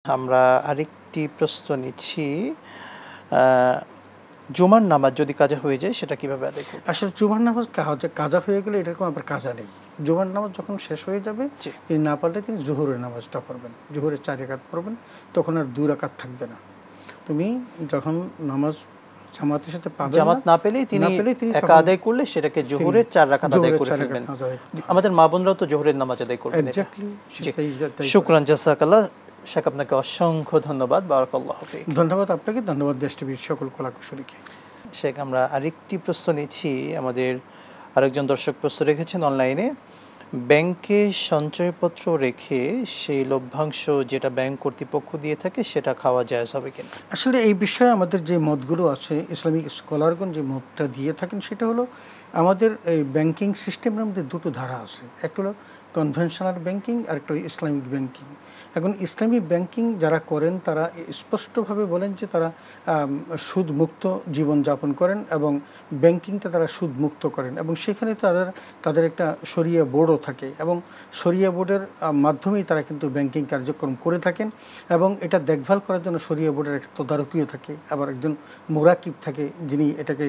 আমরা আরেকটি প্রশ্ন নিচ্ছি। আ জুমার নামাজ যদি কাজা হয়ে যায় সেটা কিভাবে আদায় করব? আসলে জুমার নামাজ কাজা হয়ে গেলে এটার কোনো আবার কাজা নেই। জুমার নামাজ যখন শেষ হয়ে যাবে জি। তিনি না পারলে তিনি জোহরের নামাজটা পড়বেন। জোহরের ৪ রাকাত পড়বেন, তখন আর ২ রাকাত থাকবে না। তুমি যখন নামাজ জামাতের সাথে পাবেন জামাত না পেলেই তিনি একা আদায় করলে সেটাকে জোহরের ৪ রাকাত আদায় করে ফেলবেন। আমাদের মা বোনরাও তো জোহরের নামাজ আদায় করবেন। শুকরান, জাযাকাল্লাহ। শেখ আপনাকে অসংখ্য ধন্যবাদ। বারাকাল্লাহু ফিক। ধন্যবাদ আপনাকে, ধন্যবাদ দেশ টিভির সকল কলাকুশলীকে। শেখ, আমরা আরেকটি প্রশ্ন নিচ্ছি। আমাদের আরেকজন দর্শক প্রশ্ন রেখেছেন অনলাইনে। ব্যাংকে সঞ্চয়পত্র রেখে সেই লভ্যাংশ যেটা ব্যাংক কর্তৃপক্ষ দিয়ে থাকে সেটা খাওয়া জায়েজ হবে কিনা? আসলে এই বিষয়ে আমাদের যে মতগুলো আছে, ইসলামিক স্কলারগণ যে মতটা দিয়ে থাকেন সেটা হলো, আমাদের এই ব্যাংকিং সিস্টেমের মধ্যে দুটো ধারা আছে। একটা হলো কনভেনশনাল ব্যাংকিং আর একটা হলো ইসলামিক ব্যাংকিং। এখন ইসলামিক ব্যাংকিং যারা করেন তারা স্পষ্টভাবে বলেন যে তারা সুদমুক্ত জীবনযাপন করেন এবং ব্যাংকিংটা তারা সুদমুক্ত করেন, এবং সেখানে তাদের একটা শরিয়া বোর্ডও থাকে, এবং শরিয়া বোর্ডের মাধ্যমেই তারা কিন্তু ব্যাংকিং কার্যক্রম করে থাকেন, এবং এটা দেখভাল করার জন্য শরিয়া বোর্ডের একটা তদারকিও থাকে, আবার একজন মুরাকিব থাকে যিনি এটাকে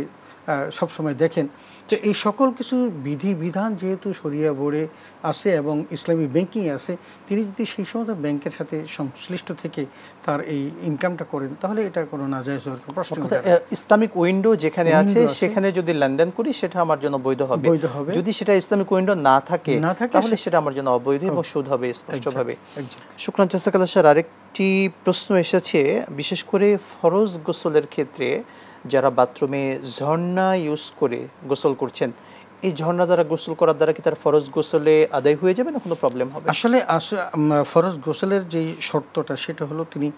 সবসময় দেখেন। তো এই সকল কিছু বিধিবিধান যেহেতু শরিয়া বোর্ডে আছে এবং ইসলামী ব্যাংকিং আছে, তিনি যদি সেই সমস্ত ব্যাংকের সাথে সংশ্লিষ্ট থেকে তার এই ইনকামটা করেন তাহলে এটা কোনো নাজায়েজ হওয়ার প্রশ্ন নেই। ইসলামিক উইন্ডো যেখানে আছে সেখানে যদি লেনদেন করি সেটা আমার জন্য বৈধ হবে। যদি সেটা ইসলামিক উইন্ডো না থাকে তাহলে সেটা আমার জন্য অবৈধ এবং সুদ হবে স্পষ্টভাবে। শুকরান, জাযাকাল্লাহ স্যার। আরেকটি প্রশ্ন এসেছে, বিশেষ করে ফরজ গোসলের ক্ষেত্রে যারা বাথরুমে ঝর্ণা ইউজ করে গোসল করছেন, এই ঝর্ণা দ্বারা গোসল করার দ্বারা কি তার ফরজ গোসলে আদায় হয়ে যাবে না কোনো প্রবলেম হবে? আসলে ফরজ গোসলের যেই শর্তটা সেটা হলো, তিনি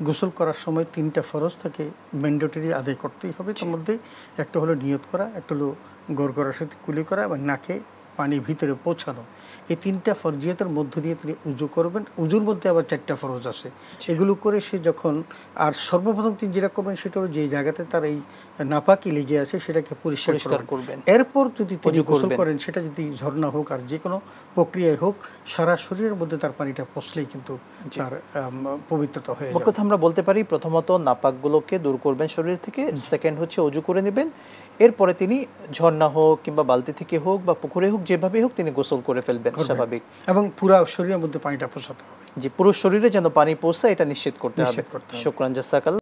গোসল করার সময় 3টা ফরজ তাকে ম্যান্ডেটরি আদায় করতেই হবে। তার মধ্যে একটা হলো নিয়ত করা, একটা হলো গড়গড়ার সাথে কুলি করা এবং নাকে পানি ভিতরে পৌঁছানো। এই 3টা ফরজিয়াতের মধ্য দিয়ে তিনি উজু করবেন। উজুর মধ্যে আবার 4টা ফরজ আছে। এগুলো করে সে যখন আর সর্বপ্রথম তিনি যেটা করবেন সেটা হলো যে জায়গাতে তার এই নাপাকি লেগে আছে সেটাকে পরিষ্কার করবেন। এরপর যদি তিনি গোসল করেন, সেটা যদি ঝর্ণা হোক আর যে কোনো প্রক্রিয়ায় হোক, সারা শরীরের মধ্যে তার পানিটা পৌঁছলেই কিন্তু তার পবিত্রতা হয়ে যাবে। কথা আমরা বলতে পারি, প্রথমত নাপাকগুলোকে দূর করবেন শরীর থেকে, সেকেন্ড হচ্ছে অজু করে নেবেন, এরপরে তিনি ঝর্ণা হোক কিংবা বালতি থেকে হোক বা পুকুরে হোক, যেভাবে হোক তিনি গোসল করে ফেলবেন স্বাভাবিক, এবং পুরো শরীরের মধ্যে পানিটা পৌঁছাতে হবে। যে পুরো শরীরে যেন পানি পৌঁছায় এটা নিশ্চিত করতে হবে। শুকরান, জাযাকাল্লাহ।